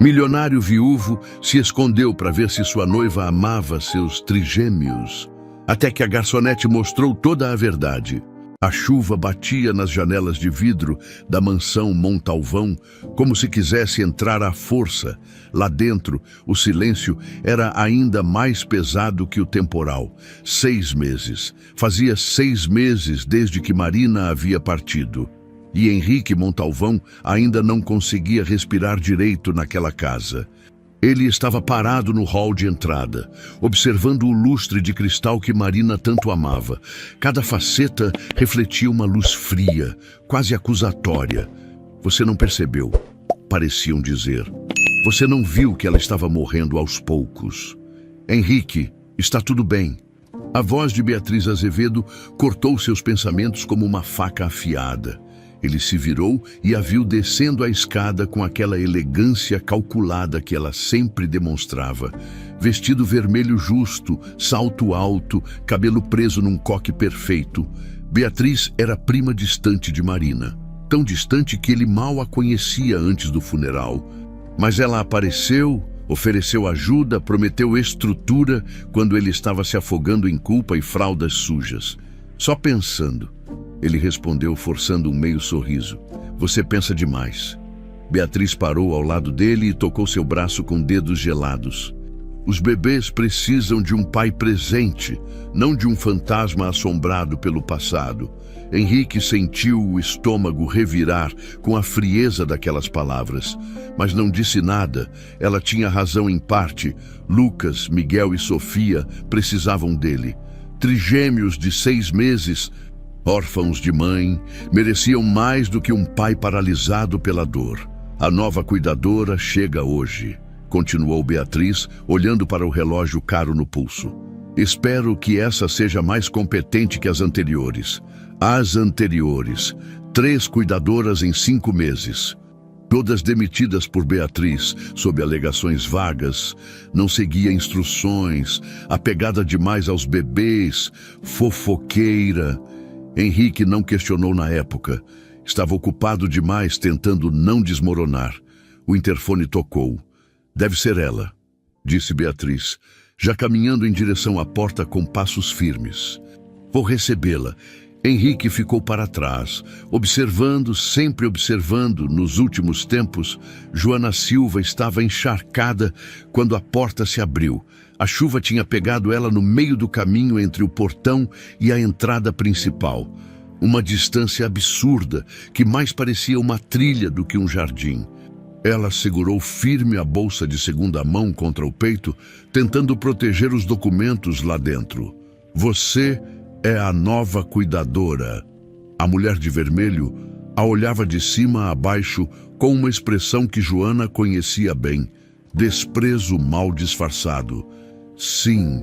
Milionário viúvo se escondeu para ver se sua noiva amava seus trigêmeos, até que a garçonete mostrou toda a verdade. A chuva batia nas janelas de vidro da mansão Montalvão, como se quisesse entrar à força. Lá dentro, o silêncio era ainda mais pesado que o temporal. 6 meses. Fazia 6 meses desde que Marina havia partido. E Henrique Montalvão ainda não conseguia respirar direito naquela casa. Ele estava parado no hall de entrada, observando o lustre de cristal que Marina tanto amava. Cada faceta refletia uma luz fria, quase acusatória. Você não percebeu, pareciam dizer. Você não viu que ela estava morrendo aos poucos. Henrique, está tudo bem. A voz de Beatriz Azevedo cortou seus pensamentos como uma faca afiada. Ele se virou e a viu descendo a escada com aquela elegância calculada que ela sempre demonstrava. Vestido vermelho justo, salto alto, cabelo preso num coque perfeito. Beatriz era prima distante de Marina, tão distante que ele mal a conhecia antes do funeral. Mas ela apareceu, ofereceu ajuda, prometeu estrutura quando ele estava se afogando em culpa e fraldas sujas. Só pensando. Ele respondeu, forçando um meio sorriso. Você pensa demais. Beatriz parou ao lado dele e tocou seu braço com dedos gelados. Os bebês precisam de um pai presente, não de um fantasma assombrado pelo passado. Henrique sentiu o estômago revirar com a frieza daquelas palavras, mas não disse nada. Ela tinha razão em parte. Lucas, Miguel e Sofia precisavam dele. Trigêmeos de 6 meses, órfãos de mãe, mereciam mais do que um pai paralisado pela dor. A nova cuidadora chega hoje, continuou Beatriz, olhando para o relógio caro no pulso. Espero que essa seja mais competente que as anteriores. As anteriores, 3 cuidadoras em 5 meses. Todas demitidas por Beatriz, sob alegações vagas, não seguia instruções, apegada demais aos bebês, fofoqueira. Henrique não questionou na época. Estava ocupado demais tentando não desmoronar. O interfone tocou. Deve ser ela, disse Beatriz, já caminhando em direção à porta com passos firmes. Vou recebê-la. Henrique ficou para trás, observando, sempre observando. Nos últimos tempos, Joana Silva estava encharcada quando a porta se abriu. A chuva tinha pegado ela no meio do caminho entre o portão e a entrada principal. Uma distância absurda, que mais parecia uma trilha do que um jardim. Ela segurou firme a bolsa de segunda mão contra o peito, tentando proteger os documentos lá dentro. Você é a nova cuidadora. A mulher de vermelho a olhava de cima a baixo com uma expressão que Joana conhecia bem. Desprezo mal disfarçado. Sim,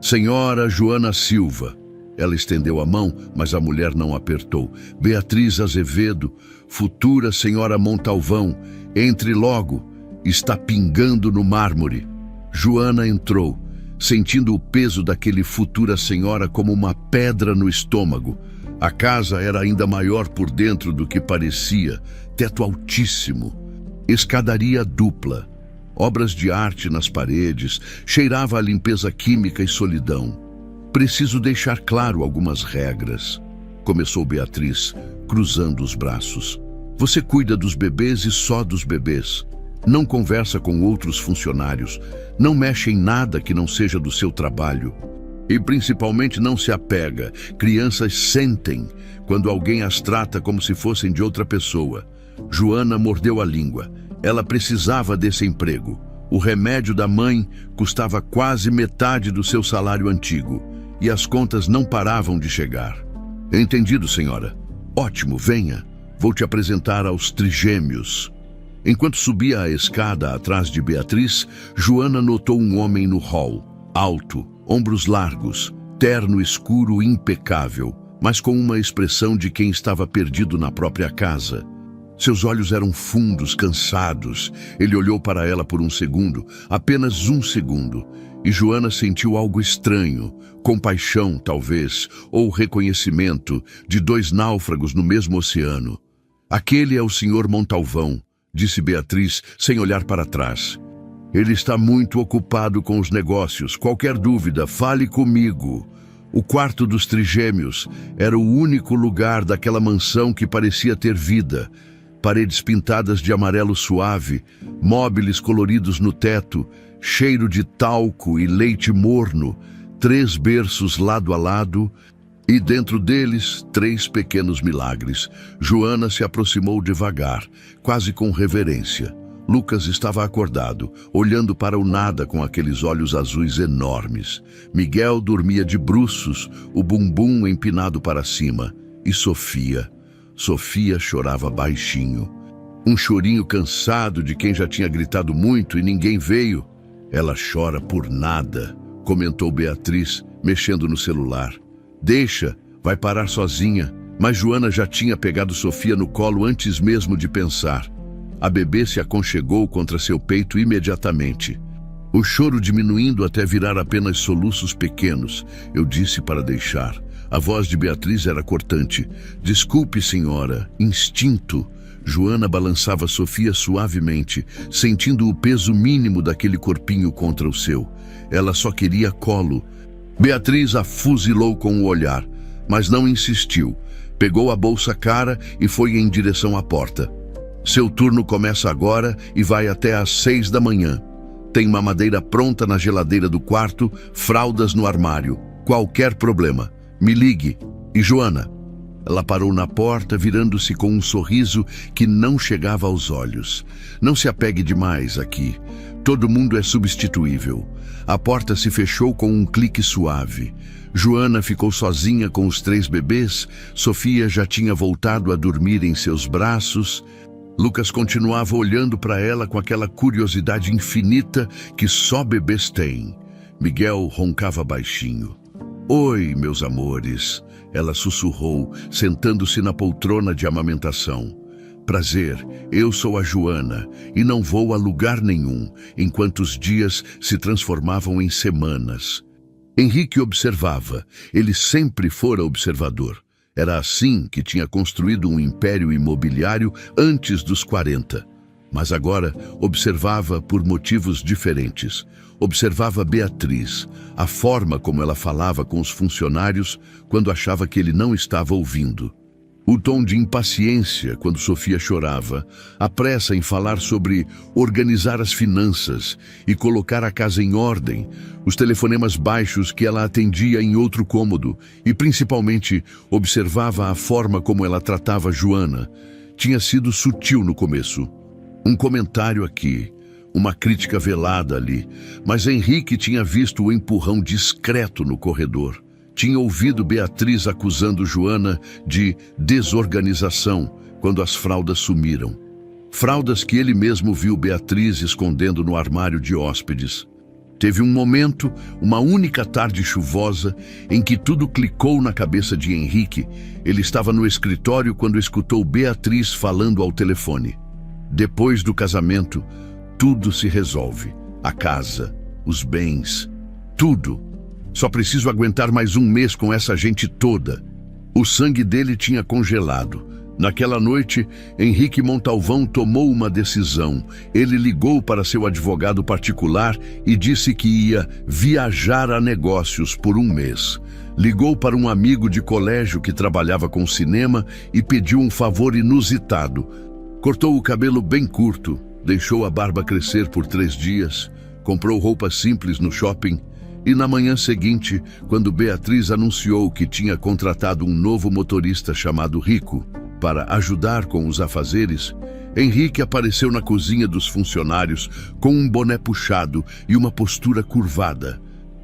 senhora Joana Silva. Ela estendeu a mão, mas a mulher não apertou. Beatriz Azevedo, futura senhora Montalvão, entre logo. Está pingando no mármore. Joana entrou, sentindo o peso daquele futura senhora como uma pedra no estômago. A casa era ainda maior por dentro do que parecia, teto altíssimo, escadaria dupla, obras de arte nas paredes, cheirava a limpeza química e solidão. Preciso deixar claro algumas regras, começou Beatriz, cruzando os braços. Você cuida dos bebês e só dos bebês. Não conversa com outros funcionários, não mexe em nada que não seja do seu trabalho. E principalmente não se apega. Crianças sentem quando alguém as trata como se fossem de outra pessoa. Joana mordeu a língua. Ela precisava desse emprego. O remédio da mãe custava quase metade do seu salário antigo. E as contas não paravam de chegar. Entendido, senhora. Ótimo, venha. Vou te apresentar aos trigêmeos. Enquanto subia a escada atrás de Beatriz, Joana notou um homem no hall, alto, ombros largos, terno escuro impecável, mas com uma expressão de quem estava perdido na própria casa. Seus olhos eram fundos, cansados. Ele olhou para ela por um segundo, apenas um segundo, e Joana sentiu algo estranho, compaixão, talvez, ou reconhecimento de 2 náufragos no mesmo oceano. Aquele é o senhor Montalvão, disse Beatriz, sem olhar para trás. Ele está muito ocupado com os negócios. Qualquer dúvida, fale comigo. O quarto dos trigêmeos era o único lugar daquela mansão que parecia ter vida. Paredes pintadas de amarelo suave, móveis coloridos no teto, cheiro de talco e leite morno, 3 berços lado a lado, e dentro deles 3 pequenos milagres. Joana se aproximou devagar, quase com reverência. Lucas estava acordado, olhando para o nada com aqueles olhos azuis enormes. Miguel dormia de bruços, o bumbum empinado para cima. E Sofia chorava baixinho. Um chorinho cansado de quem já tinha gritado muito e ninguém veio. Ela chora por nada, comentou Beatriz, mexendo no celular. Deixa, vai parar sozinha. Mas Joana já tinha pegado Sofia no colo antes mesmo de pensar. A bebê se aconchegou contra seu peito imediatamente. O choro diminuindo até virar apenas soluços pequenos. Eu disse para deixar. A voz de Beatriz era cortante. Desculpe, senhora. Instinto. Joana balançava Sofia suavemente, sentindo o peso mínimo daquele corpinho contra o seu. Ela só queria colo. Beatriz a fuzilou com o olhar, mas não insistiu. Pegou a bolsa cara e foi em direção à porta. Seu turno começa agora e vai até às 6 da manhã. Tem mamadeira pronta na geladeira do quarto, fraldas no armário. Qualquer problema, me ligue. E Joana? Ela parou na porta, virando-se com um sorriso que não chegava aos olhos. Não se apegue demais aqui. Todo mundo é substituível. A porta se fechou com um clique suave. Joana ficou sozinha com os 3 bebês. Sofia já tinha voltado a dormir em seus braços. Lucas continuava olhando para ela com aquela curiosidade infinita que só bebês têm. Miguel roncava baixinho. Oi, meus amores, ela sussurrou, sentando-se na poltrona de amamentação. Prazer, eu sou a Joana e não vou a lugar nenhum, enquanto os dias se transformavam em semanas. Henrique observava, ele sempre fora observador. Era assim que tinha construído um império imobiliário antes dos 40. Mas agora observava por motivos diferentes. Observava Beatriz, a forma como ela falava com os funcionários quando achava que ele não estava ouvindo. O tom de impaciência quando Sofia chorava, a pressa em falar sobre organizar as finanças e colocar a casa em ordem, os telefonemas baixos que ela atendia em outro cômodo e, principalmente, observava a forma como ela tratava Joana. Tinha sido sutil no começo. Um comentário aqui, uma crítica velada ali, mas Henrique tinha visto o empurrão discreto no corredor. Tinha ouvido Beatriz acusando Joana de desorganização quando as fraldas sumiram. Fraldas que ele mesmo viu Beatriz escondendo no armário de hóspedes. Teve um momento, uma única tarde chuvosa, em que tudo clicou na cabeça de Henrique. Ele estava no escritório quando escutou Beatriz falando ao telefone. Depois do casamento, tudo se resolve. A casa, os bens, tudo. Só preciso aguentar mais um mês com essa gente toda. O sangue dele tinha congelado. Naquela noite, Henrique Montalvão tomou uma decisão. Ele ligou para seu advogado particular e disse que ia viajar a negócios por um mês. Ligou para um amigo de colégio que trabalhava com cinema e pediu um favor inusitado. Cortou o cabelo bem curto, deixou a barba crescer por 3 dias, comprou roupas simples no shopping. E na manhã seguinte, quando Beatriz anunciou que tinha contratado um novo motorista chamado Rico para ajudar com os afazeres, Henrique apareceu na cozinha dos funcionários com um boné puxado e uma postura curvada.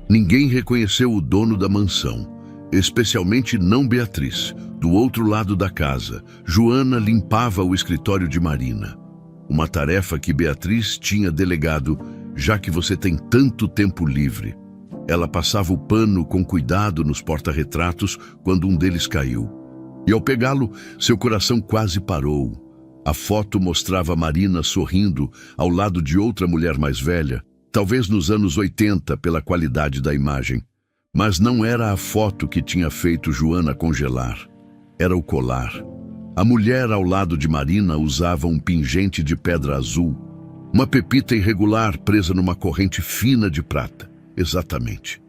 Ninguém reconheceu o dono da mansão, especialmente não Beatriz. Do outro lado da casa, Joana limpava o escritório de Marina. Uma tarefa que Beatriz tinha delegado, já que você tem tanto tempo livre. Ela passava o pano com cuidado nos porta-retratos quando um deles caiu. E ao pegá-lo, seu coração quase parou. A foto mostrava Marina sorrindo ao lado de outra mulher mais velha, talvez nos anos 80 pela qualidade da imagem. Mas não era a foto que tinha feito Joana congelar. Era o colar. A mulher ao lado de Marina usava um pingente de pedra azul, uma pepita irregular presa numa corrente fina de prata. Exatamente,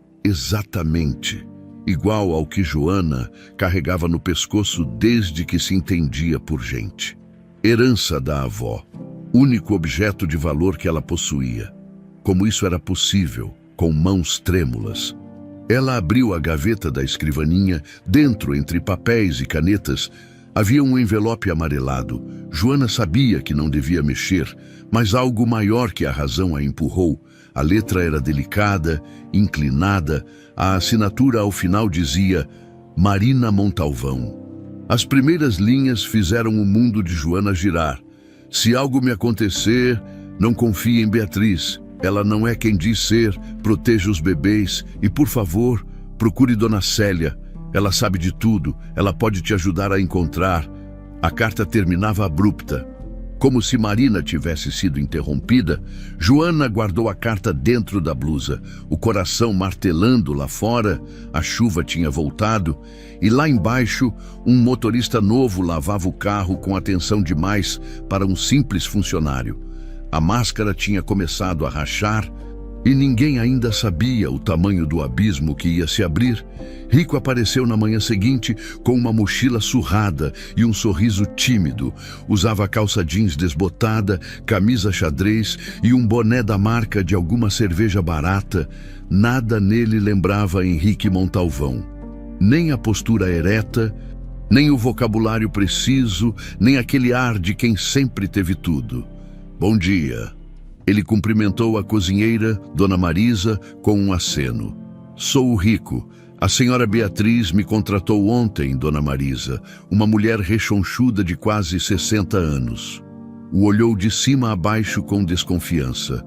igual ao que Joana carregava no pescoço desde que se entendia por gente. Herança da avó, único objeto de valor que ela possuía. Como isso era possível, com mãos trêmulas? Ela abriu a gaveta da escrivaninha. Dentro, entre papéis e canetas, havia um envelope amarelado. Joana sabia que não devia mexer, mas algo maior que a razão a empurrou. A letra era delicada, inclinada. A assinatura ao final dizia Marina Montalvão. As primeiras linhas fizeram o mundo de Joana girar. Se algo me acontecer, não confie em Beatriz. Ela não é quem diz ser. Proteja os bebês e, por favor, procure Dona Célia. Ela sabe de tudo, ela pode te ajudar a encontrar. A carta terminava abrupta. Como se Marina tivesse sido interrompida, Joana guardou a carta dentro da blusa, o coração martelando lá fora. A chuva tinha voltado e lá embaixo um motorista novo lavava o carro com atenção demais para um simples funcionário. A máscara tinha começado a rachar e ninguém ainda sabia o tamanho do abismo que ia se abrir. Rico apareceu na manhã seguinte com uma mochila surrada e um sorriso tímido. Usava calça jeans desbotada, camisa xadrez e um boné da marca de alguma cerveja barata. Nada nele lembrava Henrique Montalvão. Nem a postura ereta, nem o vocabulário preciso, nem aquele ar de quem sempre teve tudo. Bom dia. Ele cumprimentou a cozinheira, Dona Marisa, com um aceno. Sou o Rico. A senhora Beatriz me contratou ontem, Dona Marisa, uma mulher rechonchuda de quase 60 anos. O olhou de cima a baixo com desconfiança.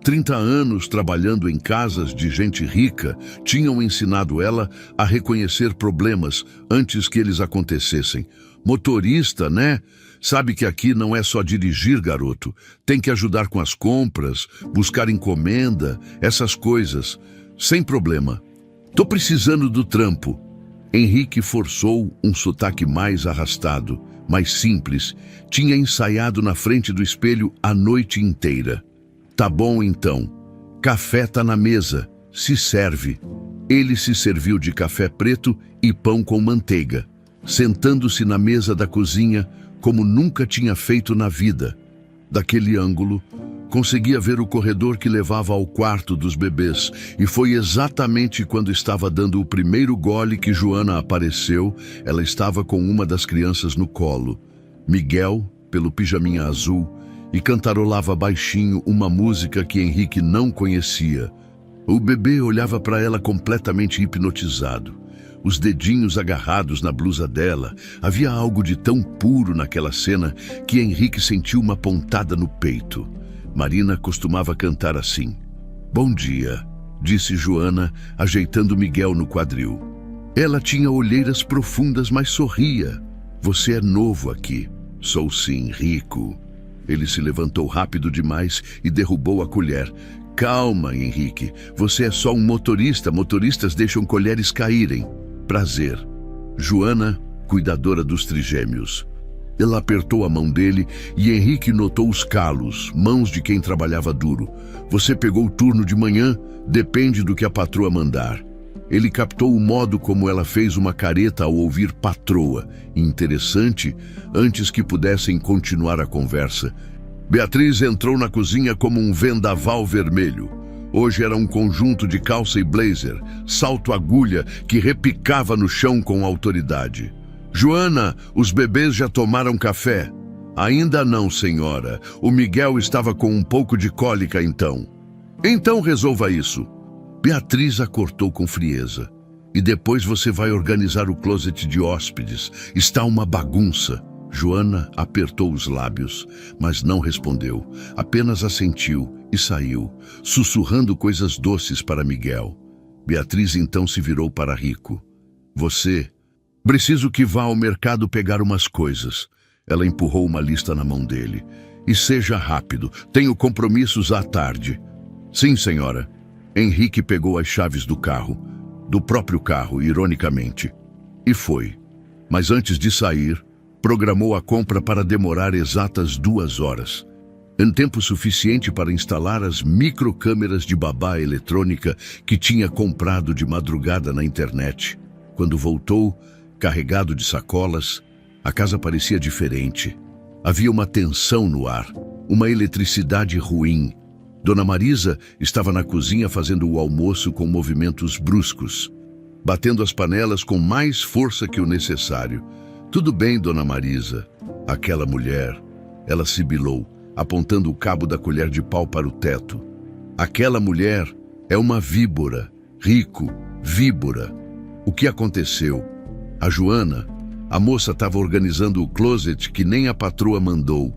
30 anos trabalhando em casas de gente rica tinham ensinado ela a reconhecer problemas antes que eles acontecessem. Motorista, né? Sabe que aqui não é só dirigir, garoto. Tem que ajudar com as compras, buscar encomenda, essas coisas. Sem problema. Tô precisando do trampo. Henrique forçou um sotaque mais arrastado, mais simples. Tinha ensaiado na frente do espelho a noite inteira. Tá bom então. Café tá na mesa. Se serve. Ele se serviu de café preto e pão com manteiga, sentando-se na mesa da cozinha como nunca tinha feito na vida. Daquele ângulo, conseguia ver o corredor que levava ao quarto dos bebês, e foi exatamente quando estava dando o primeiro gole que Joana apareceu. Ela estava com uma das crianças no colo, Miguel, pelo pijaminha azul, e cantarolava baixinho uma música que Henrique não conhecia. O bebê olhava para ela completamente hipnotizado. Os dedinhos agarrados na blusa dela. Havia algo de tão puro naquela cena que Henrique sentiu uma pontada no peito. Marina costumava cantar assim. Bom dia, disse Joana, ajeitando Miguel no quadril. Ela tinha olheiras profundas, mas sorria. Você é novo aqui. Sou sim, Rico. Ele se levantou rápido demais e derrubou a colher. Calma, Henrique. Você é só um motorista. Motoristas deixam colheres caírem. Prazer. Joana, cuidadora dos trigêmeos. Ela apertou a mão dele e Henrique notou os calos, mãos de quem trabalhava duro. Você pegou o turno de manhã? Depende do que a patroa mandar. Ele captou o modo como ela fez uma careta ao ouvir patroa. Interessante, antes que pudessem continuar a conversa. Beatriz entrou na cozinha como um vendaval vermelho. Hoje era um conjunto de calça e blazer, salto-agulha que repicava no chão com autoridade. Joana, os bebês já tomaram café? Ainda não, senhora. O Miguel estava com um pouco de cólica então. Então resolva isso. Beatriz a cortou com frieza. E depois você vai organizar o closet de hóspedes. Está uma bagunça. Joana apertou os lábios, mas não respondeu. Apenas assentiu e saiu, sussurrando coisas doces para Miguel. Beatriz então se virou para Rico. Você... Preciso que vá ao mercado pegar umas coisas. Ela empurrou uma lista na mão dele. E seja rápido, tenho compromissos à tarde. Sim, senhora. Henrique pegou as chaves do carro, do próprio carro, ironicamente. E foi. Mas antes de sair, Programou a compra para demorar exatas 2 horas. Em tempo suficiente para instalar as microcâmeras de babá eletrônica que tinha comprado de madrugada na internet. Quando voltou, carregado de sacolas, a casa parecia diferente. Havia uma tensão no ar, uma eletricidade ruim. Dona Marisa estava na cozinha fazendo o almoço com movimentos bruscos, batendo as panelas com mais força que o necessário. "Tudo bem, Dona Marisa." Aquela mulher, ela sibilou, apontando o cabo da colher de pau para o teto. "Aquela mulher é uma víbora, Rico, víbora." O que aconteceu? A Joana, a moça estava organizando o closet que nem a patroa mandou.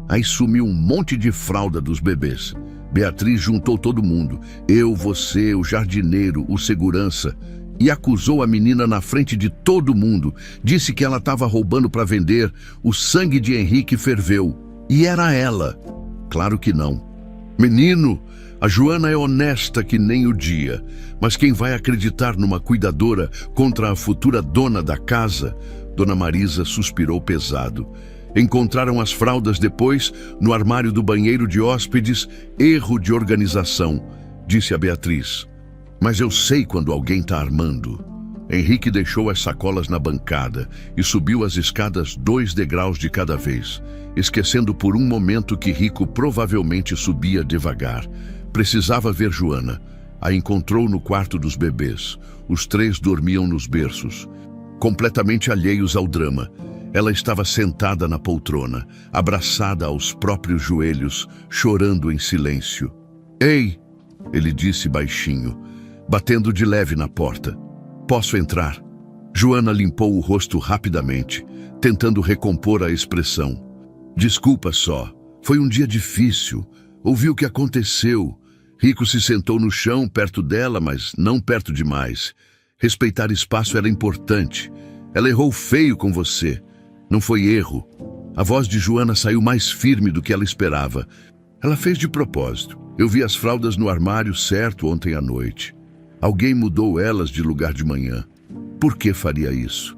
Aí sumiu um monte de fralda dos bebês. Beatriz juntou todo mundo, eu, você, o jardineiro, o segurança, e acusou a menina na frente de todo mundo. Disse que ela estava roubando para vender. O sangue de Henrique ferveu. E era ela. Claro que não. "Menino, a Joana é honesta que nem o dia. Mas quem vai acreditar numa cuidadora contra a futura dona da casa?" Dona Marisa suspirou pesado. Encontraram as fraldas depois no armário do banheiro de hóspedes. "Erro de organização", disse a Beatriz. "Mas eu sei quando alguém está armando." Henrique deixou as sacolas na bancada e subiu as escadas 2 degraus de cada vez, esquecendo por um momento que Rico provavelmente subia devagar. Precisava ver Joana. A encontrou no quarto dos bebês. Os 3 dormiam nos berços, completamente alheios ao drama. Ela estava sentada na poltrona, abraçada aos próprios joelhos, chorando em silêncio. "Ei!" ele disse baixinho, batendo de leve na porta. "Posso entrar?" Joana limpou o rosto rapidamente, tentando recompor a expressão. "Desculpa só. Foi um dia difícil. Ouvi o que aconteceu." Rico se sentou no chão perto dela, mas não perto demais. Respeitar espaço era importante. "Ela errou feio com você. Não foi erro." A voz de Joana saiu mais firme do que ela esperava. "Ela fez de propósito. Eu vi as fraldas no armário certo ontem à noite. Alguém mudou elas de lugar de manhã. Por que faria isso?"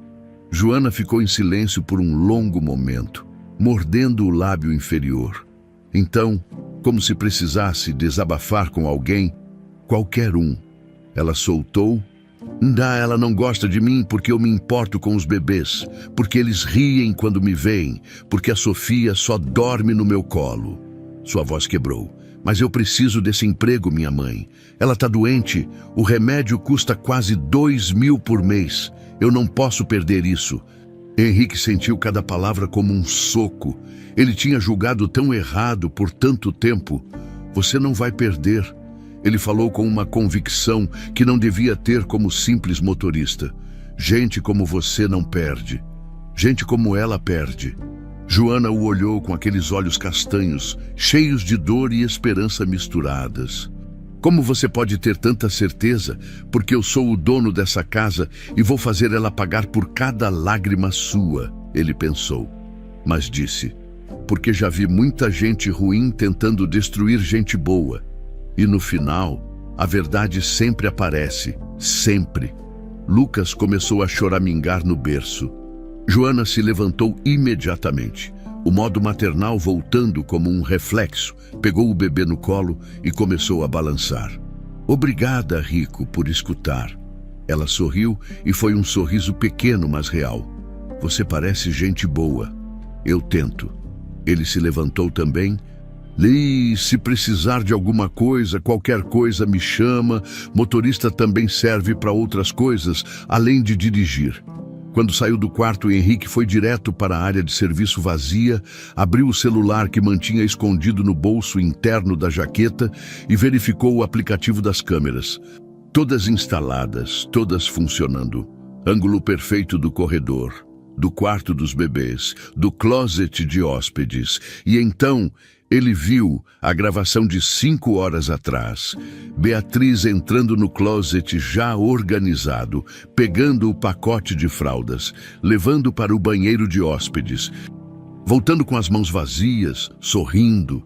Joana ficou em silêncio por um longo momento, mordendo o lábio inferior. Então, como se precisasse desabafar com alguém, qualquer um, ela soltou: Ela não gosta de mim porque eu me importo com os bebês, porque eles riem quando me veem, porque a Sofia só dorme no meu colo." Sua voz quebrou. "Mas eu preciso desse emprego, minha mãe. Ela está doente, o remédio custa quase 2.000 por mês. Eu não posso perder isso." Henrique sentiu cada palavra como um soco. Ele tinha julgado tão errado por tanto tempo. "Você não vai perder." Ele falou com uma convicção que não devia ter como simples motorista. "Gente como você não perde. Gente como ela perde." Joana o olhou com aqueles olhos castanhos, cheios de dor e esperança misturadas. "Como você pode ter tanta certeza? Porque eu sou o dono dessa casa e vou fazer ela pagar por cada lágrima sua," ele pensou. Mas disse: "Porque já vi muita gente ruim tentando destruir gente boa. E no final, a verdade sempre aparece, sempre." Lucas começou a choramingar no berço. Joana se levantou imediatamente, o modo maternal voltando como um reflexo, pegou o bebê no colo e começou a balançar. "Obrigada, Rico, por escutar." Ela sorriu e foi um sorriso pequeno, mas real. "Você parece gente boa." "Eu tento." Ele se levantou também. Se precisar de alguma coisa, qualquer coisa me chama. Motorista também serve para outras coisas, além de dirigir." Quando saiu do quarto, Henrique foi direto para a área de serviço vazia, abriu o celular que mantinha escondido no bolso interno da jaqueta e verificou o aplicativo das câmeras. Todas instaladas, todas funcionando. Ângulo perfeito do corredor, do quarto dos bebês, do closet de hóspedes. E então ele viu a gravação de 5 horas atrás. Beatriz entrando no closet já organizado, pegando o pacote de fraldas, levando para o banheiro de hóspedes, voltando com as mãos vazias, sorrindo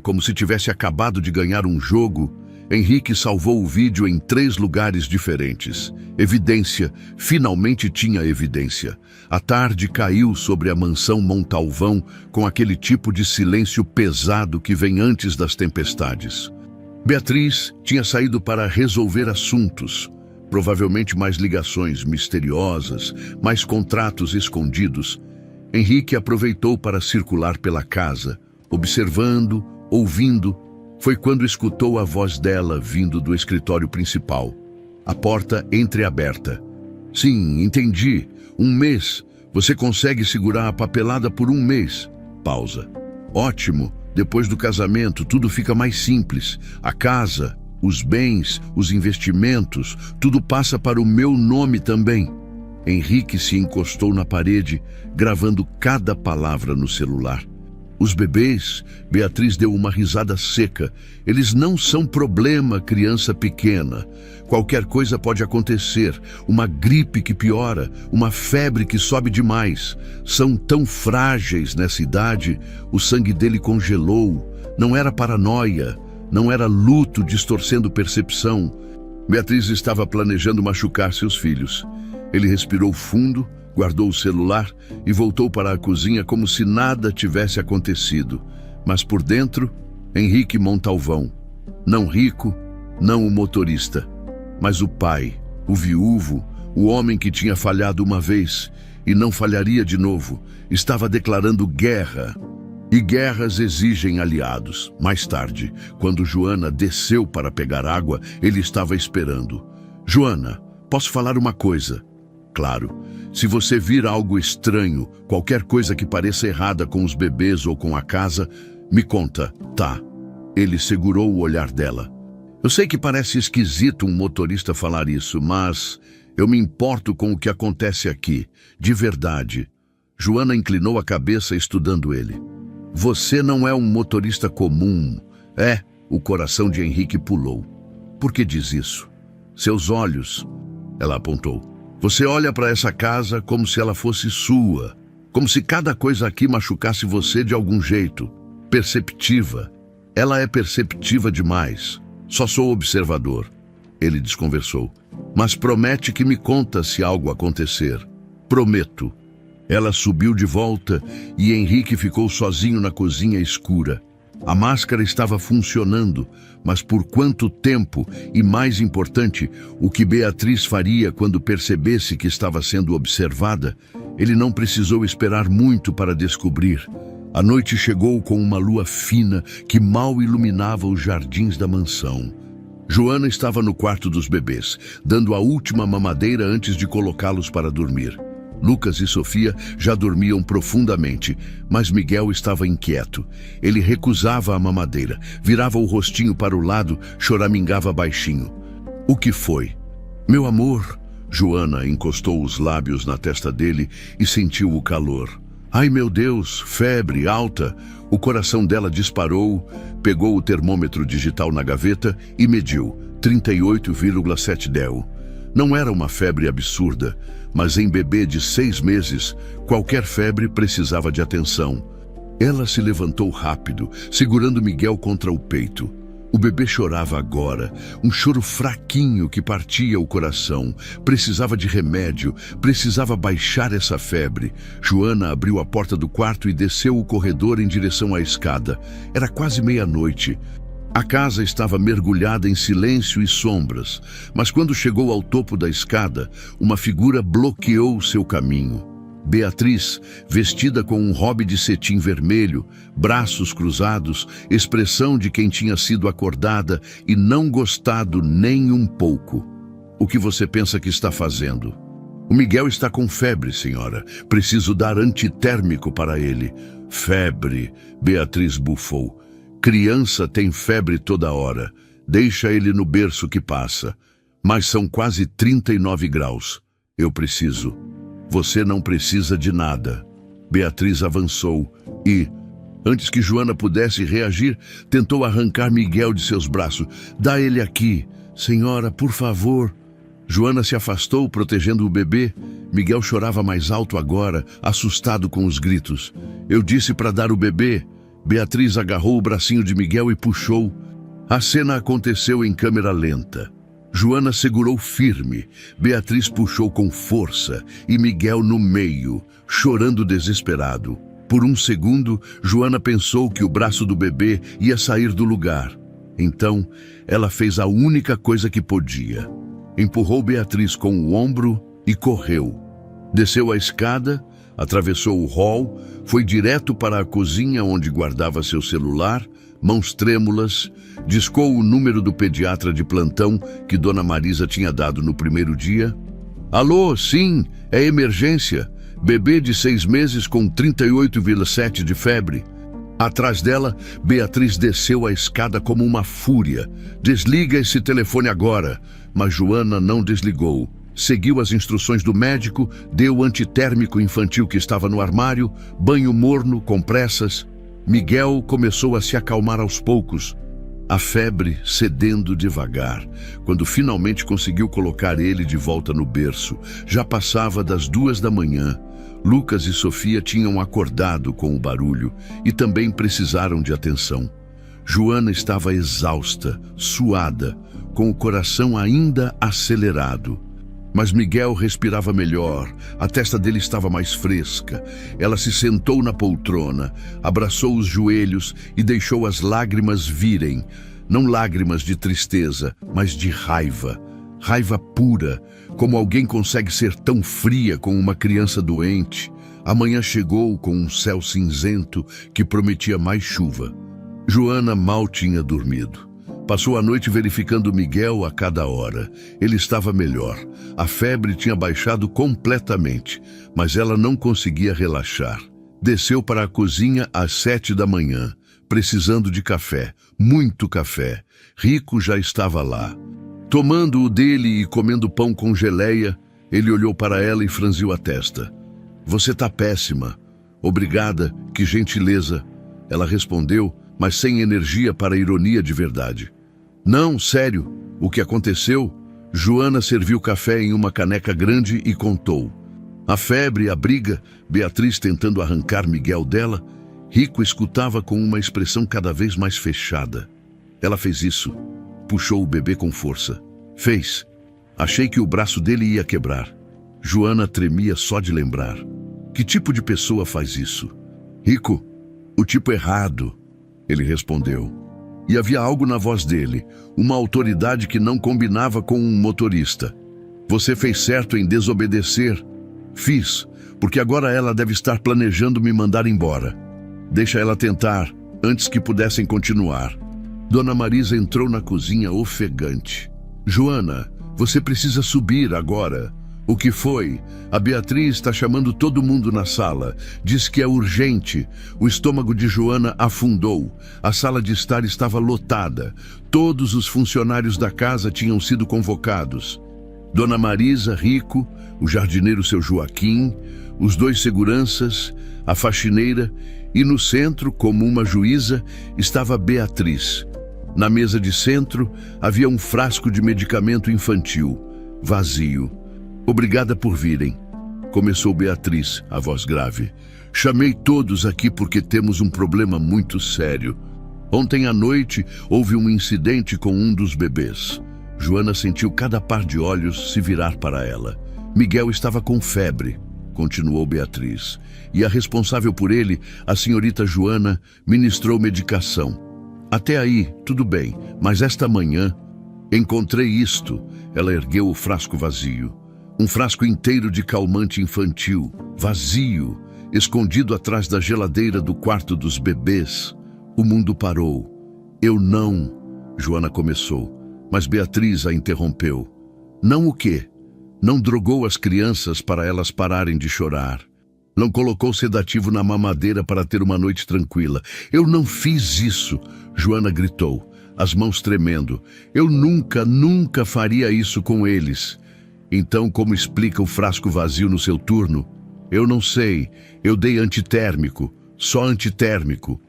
como se tivesse acabado de ganhar um jogo. Henrique salvou o vídeo em 3 lugares diferentes. Evidência, finalmente tinha evidência. A tarde caiu sobre a mansão Montalvão com aquele tipo de silêncio pesado que vem antes das tempestades. Beatriz tinha saído para resolver assuntos, provavelmente mais ligações misteriosas, mais contratos escondidos. Henrique aproveitou para circular pela casa, observando, ouvindo. Foi quando escutou a voz dela vindo do escritório principal. A porta entreaberta. Sim, entendi. 1 mês. Você consegue segurar a papelada por 1 mês. Pausa. Ótimo. Depois do casamento, tudo fica mais simples. A casa, os bens, os investimentos, tudo passa para o meu nome também. Henrique se encostou na parede, gravando cada palavra no celular. Os bebês, Beatriz deu uma risada seca. Eles não são problema, criança pequena. Qualquer coisa pode acontecer. Uma gripe que piora, uma febre que sobe demais. São tão frágeis nessa idade. O sangue dele congelou. Não era paranoia, não era luto distorcendo percepção. Beatriz estava planejando machucar seus filhos. Ele respirou fundo, guardou o celular e voltou para a cozinha como se nada tivesse acontecido. Mas por dentro, Henrique Montalvão. Não rico, não o motorista, mas o pai, o viúvo, o homem que tinha falhado uma vez e não falharia de novo, estava declarando guerra. E guerras exigem aliados. Mais tarde, quando Joana desceu para pegar água, ele estava esperando. Joana, posso falar uma coisa? Claro. Se você vir algo estranho, qualquer coisa que pareça errada com os bebês ou com a casa, me conta, tá? Ele segurou o olhar dela. Eu sei que parece esquisito um motorista falar isso, mas eu me importo com o que acontece aqui, de verdade. Joana inclinou a cabeça estudando ele. Você não é um motorista comum. O coração de Henrique pulou. Por que diz isso? Seus olhos, ela apontou. Você olha para essa casa como se ela fosse sua, como se cada coisa aqui machucasse você de algum jeito. Perceptiva. Ela é perceptiva demais. Só sou observador. Ele desconversou. Mas promete que me conta se algo acontecer. Prometo. Ela subiu de volta e Henrique ficou sozinho na cozinha escura. A máscara estava funcionando, mas por quanto tempo e, mais importante, o que Beatriz faria quando percebesse que estava sendo observada, ele não precisou esperar muito para descobrir. A noite chegou com uma lua fina que mal iluminava os jardins da mansão. Joana estava no quarto dos bebês, dando a última mamadeira antes de colocá-los para dormir. Lucas e Sofia já dormiam profundamente, mas Miguel estava inquieto. Ele recusava a mamadeira, virava o rostinho para o lado, choramingava baixinho. O que foi? Meu amor, Joana encostou os lábios na testa dele e sentiu o calor. Ai meu Deus, febre alta. O coração dela disparou, pegou o termômetro digital na gaveta e mediu 38,7 Del. Não era uma febre absurda, mas em bebê de 6 meses, qualquer febre precisava de atenção. Ela se levantou rápido, segurando Miguel contra o peito. O bebê chorava agora, um choro fraquinho que partia o coração. Precisava de remédio, precisava baixar essa febre. Joana abriu a porta do quarto e desceu o corredor em direção à escada. Era quase meia-noite. A casa estava mergulhada em silêncio e sombras, mas quando chegou ao topo da escada, uma figura bloqueou seu caminho. Beatriz, vestida com um robe de cetim vermelho, braços cruzados, expressão de quem tinha sido acordada e não gostado nem um pouco. O que você pensa que está fazendo? O Miguel está com febre, senhora. Preciso dar antitérmico para ele. Febre, Beatriz bufou. Criança tem febre toda hora. Deixa ele no berço que passa. Mas são quase 39 graus. Eu preciso. Você não precisa de nada. Beatriz avançou e, antes que Joana pudesse reagir, tentou arrancar Miguel de seus braços. Dá ele aqui. Senhora, por favor. Joana se afastou, protegendo o bebê. Miguel chorava mais alto agora, assustado com os gritos. Eu disse para dar o bebê. Beatriz agarrou o bracinho de Miguel e puxou. A cena aconteceu em câmera lenta. Joana segurou firme, Beatriz puxou com força e Miguel no meio, chorando desesperado. Por um segundo, Joana pensou que o braço do bebê ia sair do lugar. Então, ela fez a única coisa que podia. Empurrou Beatriz com o ombro e correu. Desceu a escada, atravessou o hall, foi direto para a cozinha onde guardava seu celular, mãos trêmulas, discou o número do pediatra de plantão que Dona Marisa tinha dado no primeiro dia. Alô, sim, é emergência. Bebê de 6 meses com 38,7 de febre. Atrás dela, Beatriz desceu a escada como uma fúria. Desliga esse telefone agora. Mas Joana não desligou. Seguiu as instruções do médico, deu o antitérmico infantil que estava no armário, banho morno, compressas. Miguel começou a se acalmar aos poucos, a febre cedendo devagar. Quando finalmente conseguiu colocar ele de volta no berço, já passava das 2 da manhã. Lucas e Sofia tinham acordado com o barulho e também precisaram de atenção. Joana estava exausta, suada, com o coração ainda acelerado. Mas Miguel respirava melhor, a testa dele estava mais fresca. Ela se sentou na poltrona, abraçou os joelhos e deixou as lágrimas virem. Não lágrimas de tristeza, mas de raiva. Raiva pura, como alguém consegue ser tão fria com uma criança doente. A manhã chegou com um céu cinzento que prometia mais chuva. Joana mal tinha dormido. Passou a noite verificando Miguel a cada hora. Ele estava melhor. A febre tinha baixado completamente, mas ela não conseguia relaxar. Desceu para a cozinha às 7 da manhã, precisando de café, muito café. Rico já estava lá. Tomando o dele e comendo pão com geleia, ele olhou para ela e franziu a testa. Você tá péssima. Obrigada, que gentileza. Ela respondeu, mas sem energia para a ironia de verdade. Não, sério, o que aconteceu? Joana serviu café em uma caneca grande e contou. A febre, a briga, Beatriz tentando arrancar Miguel dela. Rico escutava com uma expressão cada vez mais fechada. Ela fez isso. Puxou o bebê com força. Fez. Achei que o braço dele ia quebrar. Joana tremia só de lembrar. Que tipo de pessoa faz isso? Rico, o tipo errado. Ele respondeu. E havia algo na voz dele, uma autoridade que não combinava com um motorista. Você fez certo em desobedecer. Fiz, porque agora ela deve estar planejando me mandar embora. Deixa ela tentar, antes que pudessem continuar. Dona Marisa entrou na cozinha ofegante. Joana, você precisa subir agora. O que foi? A Beatriz está chamando todo mundo na sala. Diz que é urgente. O estômago de Joana afundou. A sala de estar estava lotada. Todos os funcionários da casa tinham sido convocados. Dona Marisa, Rico, o jardineiro seu Joaquim, os 2 seguranças, a faxineira e no centro, como uma juíza, estava Beatriz. Na mesa de centro havia um frasco de medicamento infantil, vazio. Obrigada por virem, começou Beatriz, a voz grave. Chamei todos aqui porque temos um problema muito sério. Ontem à noite houve um incidente com um dos bebês. Joana sentiu cada par de olhos se virar para ela. Miguel estava com febre, continuou Beatriz. E a responsável por ele, a senhorita Joana, ministrou medicação. Até aí, tudo bem, mas esta manhã encontrei isto. Ela ergueu o frasco vazio. Um frasco inteiro de calmante infantil, vazio, escondido atrás da geladeira do quarto dos bebês. O mundo parou. Eu não... Joana começou, mas Beatriz a interrompeu. Não o quê? Não drogou as crianças para elas pararem de chorar. Não colocou sedativo na mamadeira para ter uma noite tranquila. Eu não fiz isso, Joana gritou, as mãos tremendo. Eu nunca faria isso com eles. Então, como explica o frasco vazio no seu turno? Eu não sei, eu dei antitérmico, só antitérmico.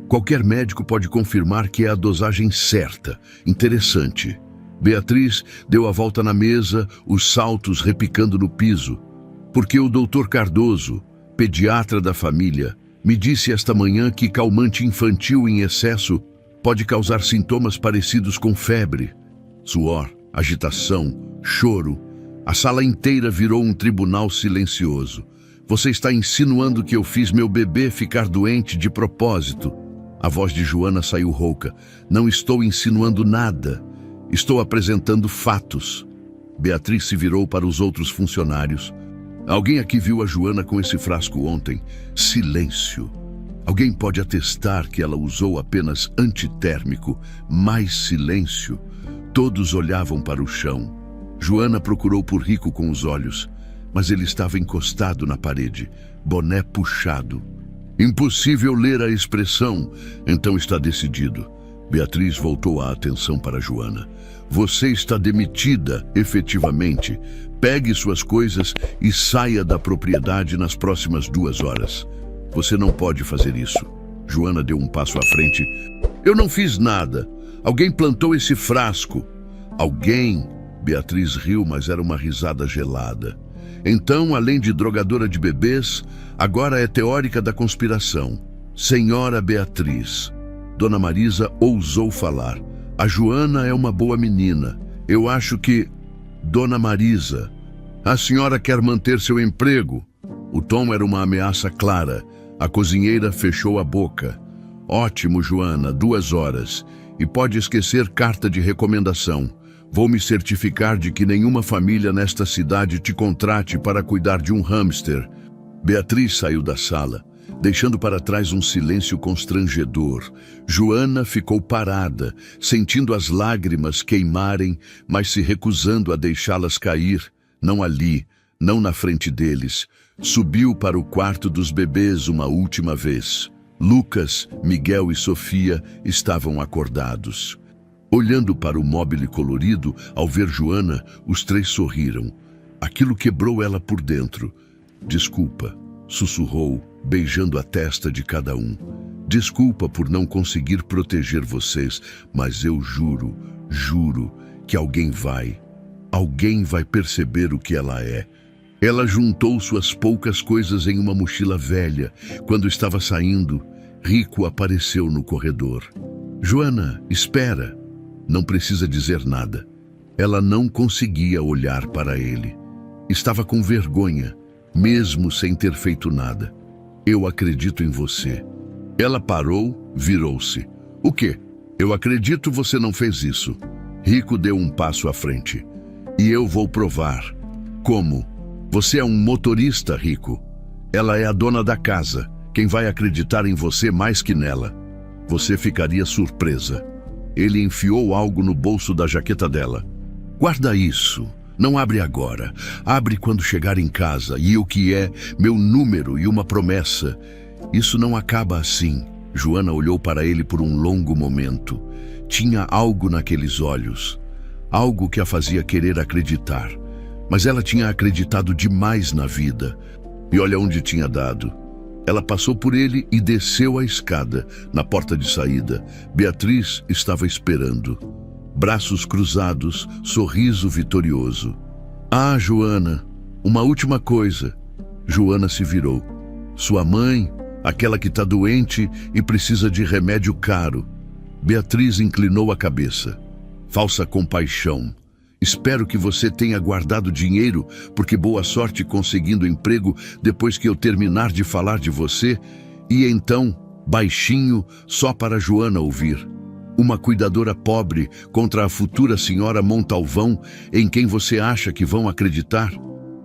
Qualquer médico pode confirmar que é a dosagem certa. Interessante. Beatriz deu a volta na mesa, os saltos repicando no piso. Porque o doutor Cardoso, pediatra da família, me disse esta manhã que calmante infantil em excesso Pode causar sintomas parecidos com febre, suor, agitação, choro. A sala inteira virou um tribunal silencioso. Você está insinuando que eu fiz meu bebê ficar doente de propósito? A voz de Joana saiu rouca. Não estou insinuando nada. Estou apresentando fatos. Beatriz se virou para os outros funcionários. Alguém aqui viu a Joana com esse frasco ontem? Silêncio. Alguém pode atestar que ela usou apenas antitérmico? Mais silêncio. Todos olhavam para o chão. Joana procurou por Rico com os olhos, mas ele estava encostado na parede, boné puxado. Impossível ler a expressão. Então está decidido. Beatriz voltou a atenção para Joana. Você está demitida, efetivamente. Pegue suas coisas e saia da propriedade nas próximas 2 horas. Você não pode fazer isso. Joana deu um passo à frente. Eu não fiz nada. Alguém plantou esse frasco. Alguém? Beatriz riu, mas era uma risada gelada. Então, além de drogadora de bebês, agora é teórica da conspiração. Senhora Beatriz. Dona Marisa ousou falar. A Joana é uma boa menina. Eu acho que... Dona Marisa, a senhora quer manter seu emprego? O tom era uma ameaça clara. A cozinheira fechou a boca. Ótimo, Joana, 2 horas. E pode esquecer carta de recomendação. Vou me certificar de que nenhuma família nesta cidade te contrate para cuidar de um hamster. Beatriz saiu da sala, deixando para trás um silêncio constrangedor. Joana ficou parada, sentindo as lágrimas queimarem, mas se recusando a deixá-las cair. Não ali, não na frente deles. Subiu para o quarto dos bebês uma última vez. Lucas, Miguel e Sofia estavam acordados. Olhando para o móbile colorido, ao ver Joana, os 3 sorriram. Aquilo quebrou ela por dentro. Desculpa, sussurrou, beijando a testa de cada um. Desculpa por não conseguir proteger vocês, mas eu juro que alguém vai perceber o que ela é. Ela juntou suas poucas coisas em uma mochila velha. Quando estava saindo, Rico apareceu no corredor. Joana, espera. Não precisa dizer nada. Ela não conseguia olhar para ele. Estava com vergonha, mesmo sem ter feito nada. Eu acredito em você. Ela parou, virou-se. O quê? Eu acredito você não fez isso. Rico deu um passo à frente. E eu vou provar. Como? Você é um motorista, Rico. Ela é a dona da casa. Quem vai acreditar em você mais que nela? Você ficaria surpresa. Ele enfiou algo no bolso da jaqueta dela. Guarda isso. Não abre agora. Abre quando chegar em casa. E o que é? Meu número e uma promessa. Isso não acaba assim. Joana olhou para ele por um longo momento. Tinha algo naqueles olhos. Algo que a fazia querer acreditar. Mas ela tinha acreditado demais na vida. E olha onde tinha dado. Ela passou por ele e desceu a escada. Na porta de saída, Beatriz estava esperando. Braços cruzados, sorriso vitorioso. Ah, Joana, uma última coisa. Joana se virou. Sua mãe, aquela que está doente e precisa de remédio caro. Beatriz inclinou a cabeça. Falsa compaixão. Espero que você tenha guardado dinheiro, porque boa sorte conseguindo emprego depois que eu terminar de falar de você. E então, baixinho, só para Joana ouvir. Uma cuidadora pobre contra a futura senhora Montalvão, em quem você acha que vão acreditar?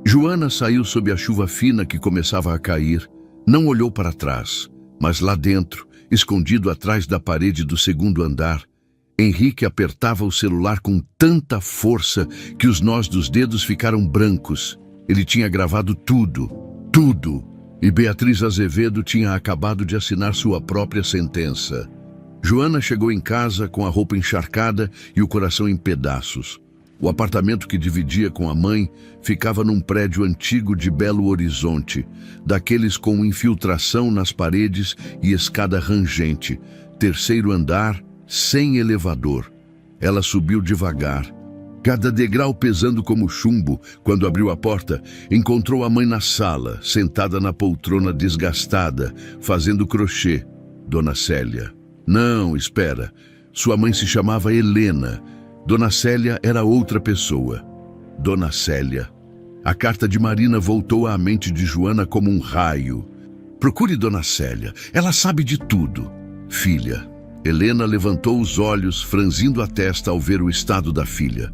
Joana saiu sob a chuva fina que começava a cair. Não olhou para trás, mas lá dentro, escondido atrás da parede do 2º andar, Henrique apertava o celular com tanta força que os nós dos dedos ficaram brancos. Ele tinha gravado tudo. E Beatriz Azevedo tinha acabado de assinar sua própria sentença. Joana chegou em casa com a roupa encharcada e o coração em pedaços. O apartamento que dividia com a mãe ficava num prédio antigo de Belo Horizonte, daqueles com infiltração nas paredes e escada rangente, 3º andar, sem elevador. Ela subiu devagar, cada degrau pesando como chumbo. Quando abriu a porta, encontrou a mãe na sala, sentada na poltrona desgastada, fazendo crochê. Dona Célia. Não, espera. Sua mãe se chamava Helena. Dona Célia era outra pessoa. Dona Célia. A carta de Marina voltou à mente de Joana como um raio. Procure Dona Célia, ela sabe de tudo. Filha. Helena levantou os olhos, franzindo a testa ao ver o estado da filha.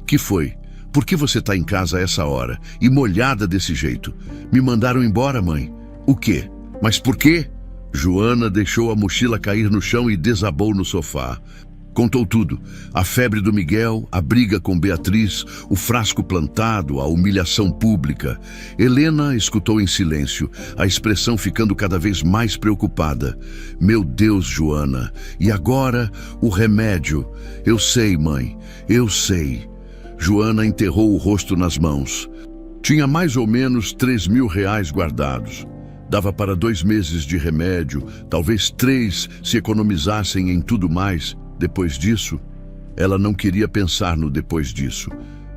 Que foi? Por que você está em casa a essa hora e molhada desse jeito? Me mandaram embora, mãe. O quê? Mas por quê? Joana deixou a mochila cair no chão e desabou no sofá. Contou tudo. A febre do Miguel, a briga com Beatriz, o frasco plantado, a humilhação pública. Helena escutou em silêncio, a expressão ficando cada vez mais preocupada. Meu Deus, Joana, e agora o remédio? Eu sei, mãe, eu sei. Joana enterrou o rosto nas mãos. Tinha mais ou menos R$3.000 guardados. Dava para 2 meses de remédio, talvez 3 se economizassem em tudo mais. Depois disso, ela não queria pensar no depois disso.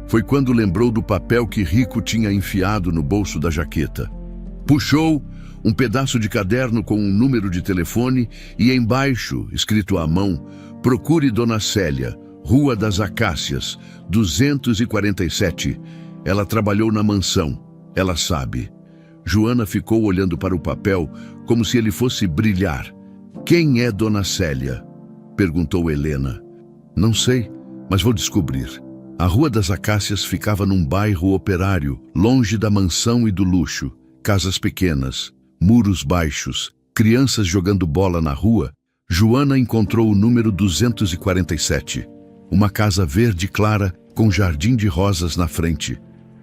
Foi quando lembrou do papel que Rico tinha enfiado no bolso da jaqueta. Puxou um pedaço de caderno com um número de telefone e embaixo, escrito à mão, procure Dona Célia, Rua das Acácias, 247. Ela trabalhou na mansão, ela sabe. Joana ficou olhando para o papel como se ele fosse brilhar. Quem é Dona Célia? Perguntou Helena. Não sei, mas vou descobrir. A Rua das Acácias ficava num bairro operário, longe da mansão e do luxo. Casas pequenas, muros baixos, crianças jogando bola na rua. Joana encontrou o número 247. Uma casa verde clara com jardim de rosas na frente.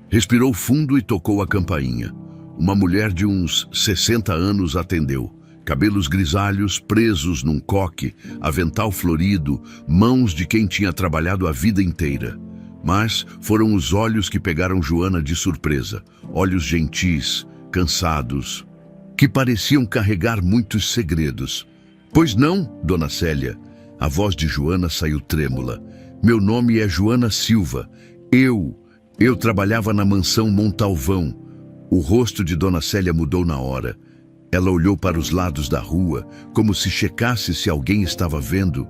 Respirou fundo e tocou a campainha. Uma mulher de uns 60 anos atendeu. Cabelos grisalhos presos num coque, avental florido, mãos de quem tinha trabalhado a vida inteira. Mas foram os olhos que pegaram Joana de surpresa. Olhos gentis, cansados, que pareciam carregar muitos segredos. Pois não, Dona Célia. A voz de Joana saiu trêmula. Meu nome é Joana Silva. Eu trabalhava na mansão Montalvão. O rosto de Dona Célia mudou na hora. Ela olhou para os lados da rua, como se checasse se alguém estava vendo,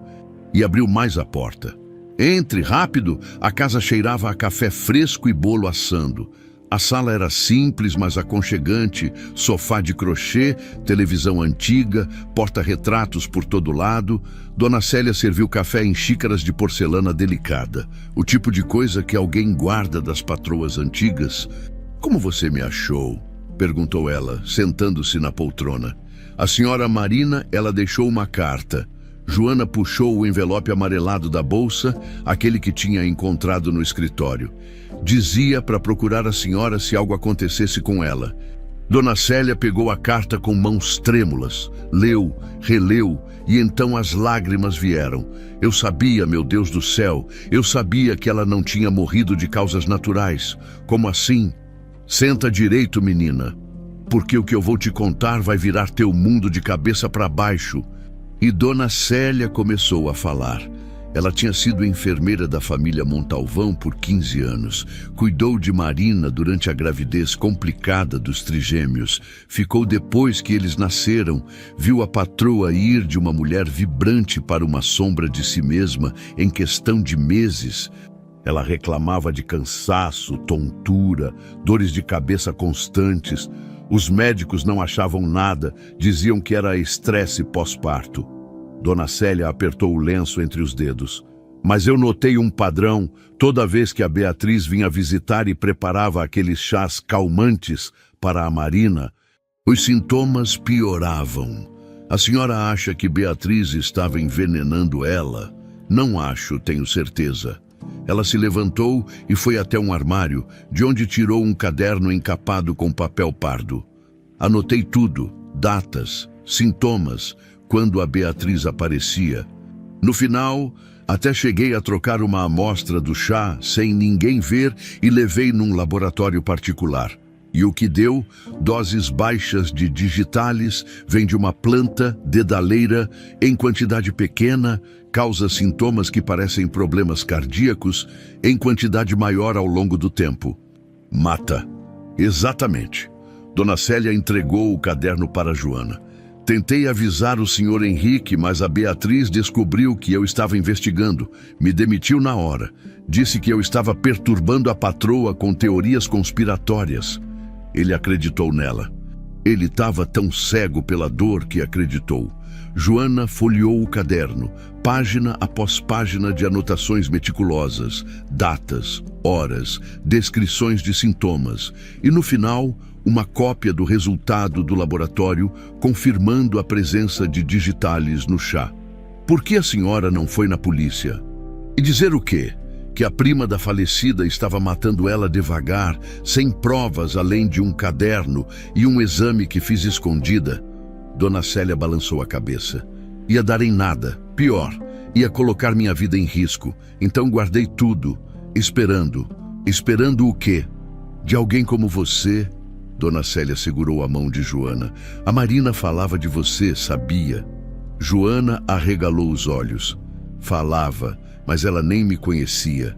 e abriu mais a porta. Entre, rápido! A casa cheirava a café fresco e bolo assando. A sala era simples, mas aconchegante, sofá de crochê, televisão antiga, porta-retratos por todo lado. Dona Célia serviu café em xícaras de porcelana delicada, o tipo de coisa que alguém guarda das patroas antigas. Como você me achou? Perguntou ela, sentando-se na poltrona. A senhora Marina, ela deixou uma carta. Joana puxou o envelope amarelado da bolsa, aquele que tinha encontrado no escritório. Dizia para procurar a senhora se algo acontecesse com ela. Dona Célia pegou a carta com mãos trêmulas, leu, releu, e então as lágrimas vieram. Eu sabia, meu Deus do céu, eu sabia que ela não tinha morrido de causas naturais. Como assim? Senta direito, menina, porque o que eu vou te contar vai virar teu mundo de cabeça para baixo. E Dona Célia começou a falar. Ela tinha sido enfermeira da família Montalvão por 15 anos. Cuidou de Marina durante a gravidez complicada dos trigêmeos. Ficou depois que eles nasceram. Viu a patroa ir de uma mulher vibrante para uma sombra de si mesma em questão de meses. Ela reclamava de cansaço, tontura, dores de cabeça constantes. Os médicos não achavam nada, diziam que era estresse pós-parto. Dona Célia apertou o lenço entre os dedos. Mas eu notei um padrão toda vez que a Beatriz vinha visitar e preparava aqueles chás calmantes para a Marina. Os sintomas pioravam. A senhora acha que Beatriz estava envenenando ela? Não acho, tenho certeza. Ela se levantou e foi até um armário, de onde tirou um caderno encapado com papel pardo. Anotei tudo, datas, sintomas, quando a Beatriz aparecia. No final, até cheguei a trocar uma amostra do chá sem ninguém ver e levei num laboratório particular. E o que deu? Doses baixas de digitalis, vem de uma planta dedaleira, em quantidade pequena, causa sintomas que parecem problemas cardíacos, em quantidade maior ao longo do tempo. Mata. Exatamente. Dona Célia entregou o caderno para Joana. Tentei avisar o Sr. Henrique, mas a Beatriz descobriu que eu estava investigando. Me demitiu na hora. Disse que eu estava perturbando a patroa com teorias conspiratórias. Ele acreditou nela. Ele estava tão cego pela dor que acreditou. Joana folheou o caderno, página após página de anotações meticulosas, datas, horas, descrições de sintomas e, no final, uma cópia do resultado do laboratório confirmando a presença de digitales no chá. Por que a senhora não foi na polícia? E dizer o quê? Que a prima da falecida estava matando ela devagar, sem provas além de um caderno e um exame que fiz escondida? Dona Célia balançou a cabeça. Ia dar em nada, pior, ia colocar minha vida em risco. Então guardei tudo, esperando. Esperando o quê? De alguém como você? Dona Célia segurou a mão de Joana. A Marina falava de você, sabia? Joana arregalou os olhos. Falava, mas ela nem me conhecia.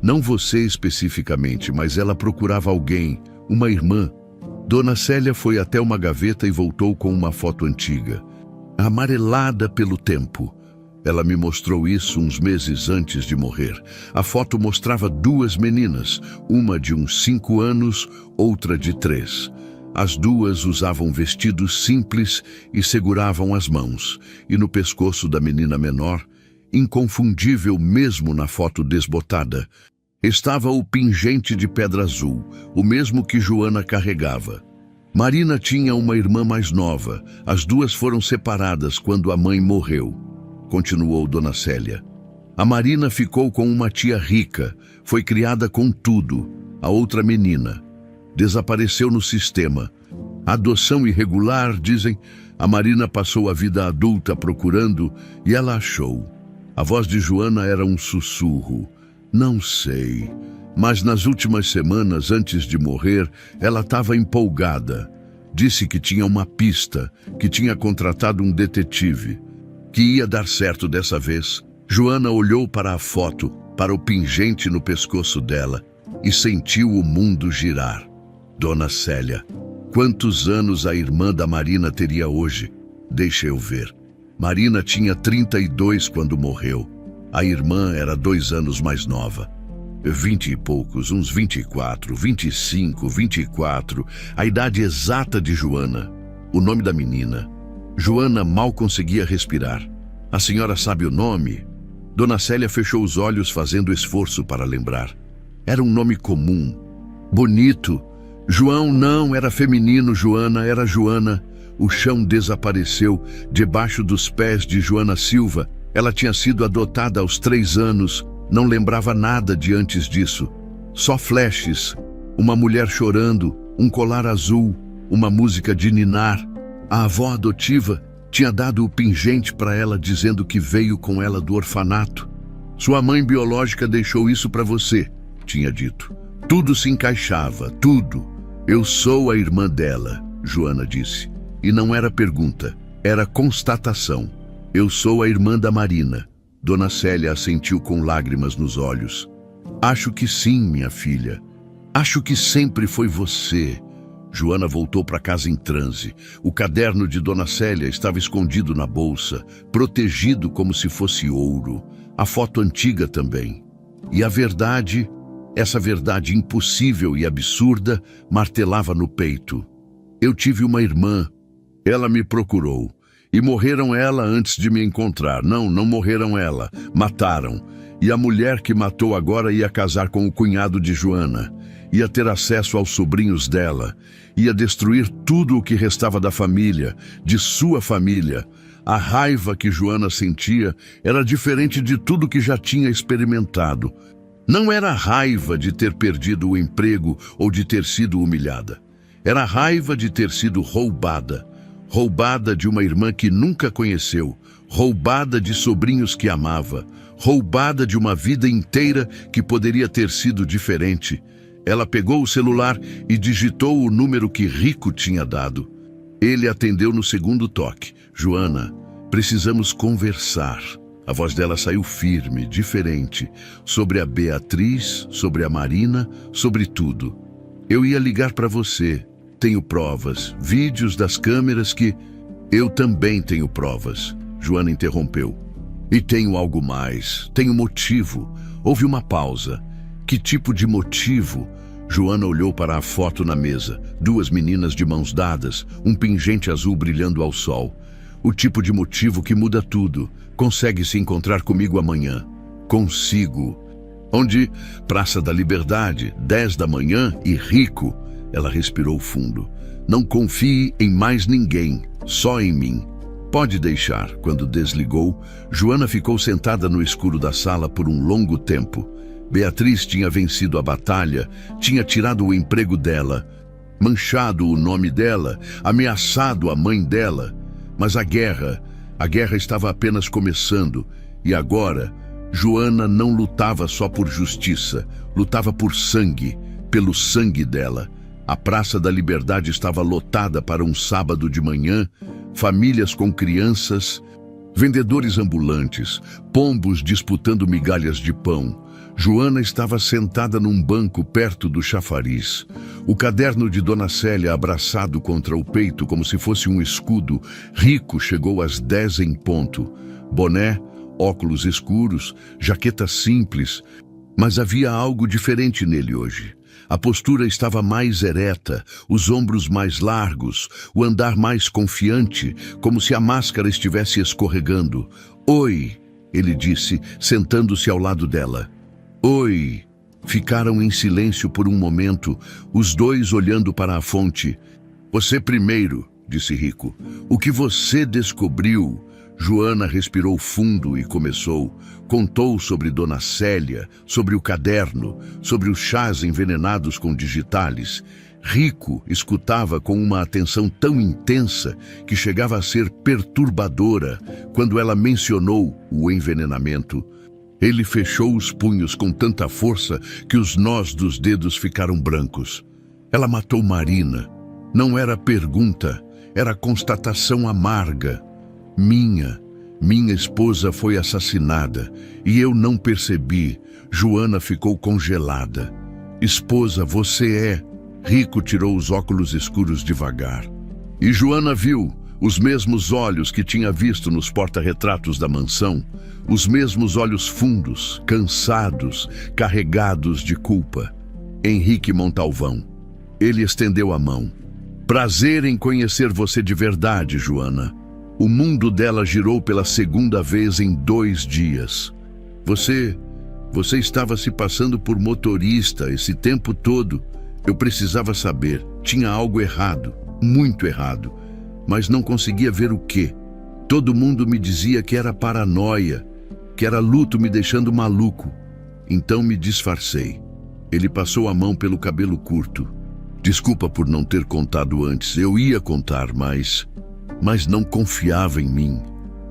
Não você especificamente, mas ela procurava alguém, uma irmã. Dona Célia foi até uma gaveta e voltou com uma foto antiga, amarelada pelo tempo. Ela me mostrou isso uns meses antes de morrer. A foto mostrava duas meninas, uma de uns 5 anos, outra de 3. As duas usavam vestidos simples e seguravam as mãos. E no pescoço da menina menor, inconfundível mesmo na foto desbotada, estava o pingente de pedra azul, o mesmo que Joana carregava. Marina tinha uma irmã mais nova. As duas foram separadas quando a mãe morreu. Continuou Dona Célia. A Marina ficou com uma tia rica, foi criada com tudo. A outra menina desapareceu no sistema. Adoção irregular, dizem. A Marina passou a vida adulta procurando e ela achou. A voz de Joana era um sussurro. Não sei, mas nas últimas semanas antes de morrer, ela estava empolgada. Disse que tinha uma pista, que tinha contratado um detetive, que ia dar certo dessa vez. Joana olhou para a foto, para o pingente no pescoço dela e sentiu o mundo girar. Dona Célia, quantos anos a irmã da Marina teria hoje? Deixa eu ver. Marina tinha 32 quando morreu. A irmã era 2 anos mais nova. 20 e poucos, uns 24, 25, 24, a idade exata de Joana. O nome da menina. Joana mal conseguia respirar. A senhora sabe o nome? Dona Célia fechou os olhos fazendo esforço para lembrar. Era um nome comum, bonito. João não, era feminino, Joana, era Joana. O chão desapareceu debaixo dos pés de Joana Silva. Ela tinha sido adotada aos 3 anos, não lembrava nada de antes disso. Só flashes, uma mulher chorando, um colar azul, uma música de ninar. A avó adotiva tinha dado o pingente para ela dizendo que veio com ela do orfanato. Sua mãe biológica deixou isso para você, tinha dito. Tudo se encaixava, tudo. Eu sou a irmã dela, Joana disse. E não era pergunta, era constatação. Eu sou a irmã da Marina. Dona Célia assentiu com lágrimas nos olhos. Acho que sim, minha filha. Acho que sempre foi você. Joana voltou para casa em transe. O caderno de Dona Célia estava escondido na bolsa, protegido como se fosse ouro. A foto antiga também. E a verdade, essa verdade impossível e absurda, martelava no peito. Eu tive uma irmã. Ela me procurou. E morreram ela antes de me encontrar. Não morreram ela. Mataram. E a mulher que matou agora ia casar com o cunhado de Joana. Ia ter acesso aos sobrinhos dela. Ia destruir tudo o que restava da família, de sua família. A raiva que Joana sentia era diferente de tudo que já tinha experimentado. Não era raiva de ter perdido o emprego ou de ter sido humilhada. Era raiva de ter sido roubada. Roubada de uma irmã que nunca conheceu, roubada de sobrinhos que amava, roubada de uma vida inteira que poderia ter sido diferente. Ela pegou o celular e digitou o número que Rico tinha dado. Ele atendeu no segundo toque. Joana, precisamos conversar. A voz dela saiu firme, diferente, sobre a Beatriz, sobre a Marina, sobre tudo. Eu ia ligar para você. Tenho provas, vídeos das câmeras que... Eu também tenho provas, Joana interrompeu. E tenho algo mais, tenho motivo. Houve uma pausa. Que tipo de motivo? Joana olhou para a foto na mesa. 2 meninas de mãos dadas, um pingente azul brilhando ao sol. O tipo de motivo que muda tudo. Consegue se encontrar comigo amanhã? Consigo. Onde? Praça da Liberdade, 10 da manhã e rico. Ela respirou fundo. Não confie em mais ninguém, só em mim. Pode deixar. Quando desligou, Joana ficou sentada no escuro da sala por um longo tempo. Beatriz tinha vencido a batalha, tinha tirado o emprego dela, manchado o nome dela, ameaçado a mãe dela. Mas a guerra estava apenas começando. E agora, Joana não lutava só por justiça, lutava por sangue, pelo sangue dela. A Praça da Liberdade estava lotada para um sábado de manhã, famílias com crianças, vendedores ambulantes, pombos disputando migalhas de pão. Joana estava sentada num banco perto do chafariz. O caderno de Dona Célia abraçado contra o peito como se fosse um escudo. Rico chegou às 10 em ponto. Boné, óculos escuros, jaqueta simples. Mas havia algo diferente nele hoje. A postura estava mais ereta, os ombros mais largos, o andar mais confiante, como se a máscara estivesse escorregando. "Oi", ele disse, sentando-se ao lado dela. "Oi." Ficaram em silêncio por um momento, os dois olhando para a fonte. "Você primeiro", disse Rico. "O que você descobriu?" Joana respirou fundo e começou. Contou sobre Dona Célia, sobre o caderno, sobre os chás envenenados com digitales. Rico escutava com uma atenção tão intensa que chegava a ser perturbadora quando ela mencionou o envenenamento. Ele fechou os punhos com tanta força que os nós dos dedos ficaram brancos. "Ela matou Marina." Não era pergunta, era constatação amarga. Minha esposa foi assassinada e eu não percebi." Joana ficou congelada. "Esposa, você é..." Rico tirou os óculos escuros devagar. E Joana viu os mesmos olhos que tinha visto nos porta-retratos da mansão, os mesmos olhos fundos, cansados, carregados de culpa. Henrique Montalvão. Ele estendeu a mão. "Prazer em conhecer você de verdade, Joana." O mundo dela girou pela segunda vez em 2 dias. Você estava se passando por motorista esse tempo todo. Eu precisava saber. Tinha algo errado, muito errado, mas não conseguia ver o quê. Todo mundo me dizia que era paranoia, que era luto me deixando maluco. Então me disfarcei. Ele passou a mão pelo cabelo curto. "Desculpa por não ter contado antes. Eu ia contar, mas não confiava em mim."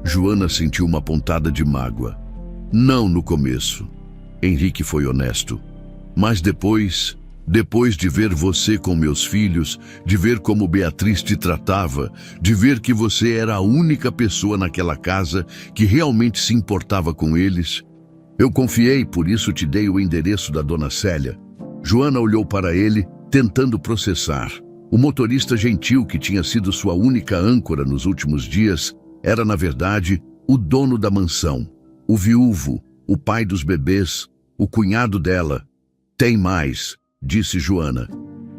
Joana sentiu uma pontada de mágoa. "Não no começo." Henrique foi honesto. "Mas depois de ver você com meus filhos, de ver como Beatriz te tratava, de ver que você era a única pessoa naquela casa que realmente se importava com eles, eu confiei, por isso te dei o endereço da Dona Célia." Joana olhou para ele, tentando processar. O motorista gentil que tinha sido sua única âncora nos últimos dias era, na verdade, o dono da mansão, o viúvo, o pai dos bebês, o cunhado dela. "Tem mais", disse Joana,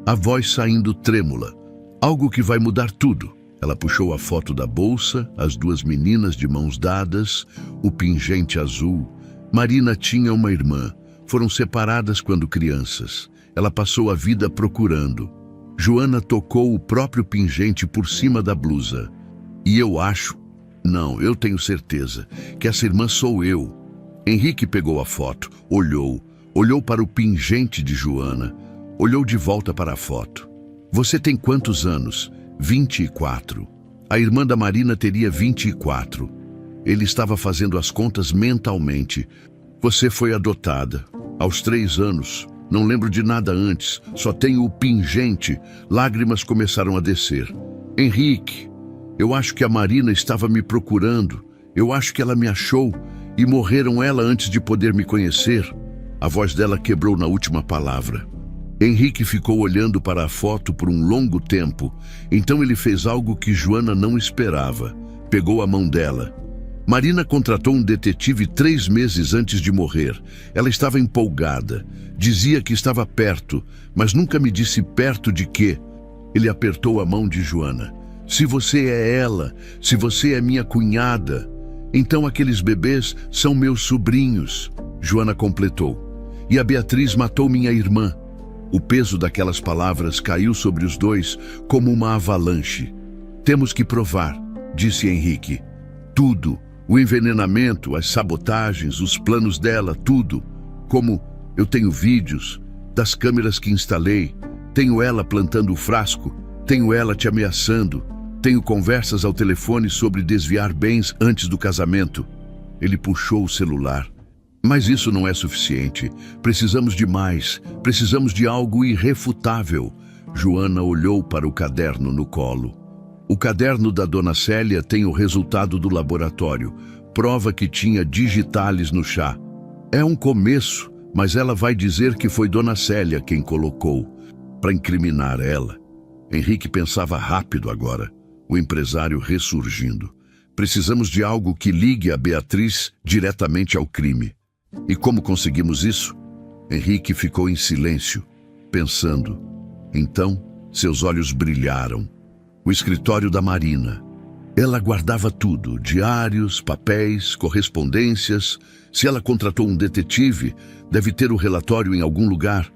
a voz saindo trêmula. "Algo que vai mudar tudo." Ela puxou a foto da bolsa, as 2 meninas de mãos dadas, o pingente azul. Marina tinha uma irmã. Foram separadas quando crianças. Ela passou a vida procurando. Joana tocou o próprio pingente por cima da blusa. "E eu acho, não, eu tenho certeza, que essa irmã sou eu." Henrique pegou a foto, olhou para o pingente de Joana, olhou de volta para a foto. "Você tem quantos anos?" 24. A irmã da Marina teria 24. Ele estava fazendo as contas mentalmente. "Você foi adotada aos 3 anos. Não lembro de nada antes, só tenho o pingente." Lágrimas começaram a descer. "Henrique, eu acho que a Marina estava me procurando. Eu acho que ela me achou e morreram ela antes de poder me conhecer." A voz dela quebrou na última palavra. Henrique ficou olhando para a foto por um longo tempo. Então ele fez algo que Joana não esperava. Pegou a mão dela. Marina contratou um detetive 3 meses antes de morrer. Ela estava empolgada. Dizia que estava perto, mas nunca me disse perto de quê. Ele apertou a mão de Joana. Se você é ela, se você é minha cunhada, então aqueles bebês são meus sobrinhos. Joana completou. E a Beatriz matou minha irmã. O peso daquelas palavras caiu sobre os dois como uma avalanche. Temos que provar, disse Henrique. Tudo, o envenenamento, as sabotagens, os planos dela, tudo. Como eu tenho vídeos das câmeras que instalei, tenho ela plantando o frasco, tenho ela te ameaçando, tenho conversas ao telefone sobre desviar bens antes do casamento. Ele puxou o celular. Mas isso não é suficiente. Precisamos de mais. Precisamos de algo irrefutável. Joana olhou para o caderno no colo. O caderno da Dona Célia tem o resultado do laboratório. Prova que tinha digitales no chá. É um começo, mas ela vai dizer que foi Dona Célia quem colocou, para incriminar ela. Henrique pensava rápido agora, o empresário ressurgindo. Precisamos de algo que ligue a Beatriz diretamente ao crime. E como conseguimos isso? Henrique ficou em silêncio, pensando. Então, seus olhos brilharam. O escritório da Marina. Ela guardava tudo, diários, papéis, correspondências. Se ela contratou um detetive, deve ter o relatório em algum lugar.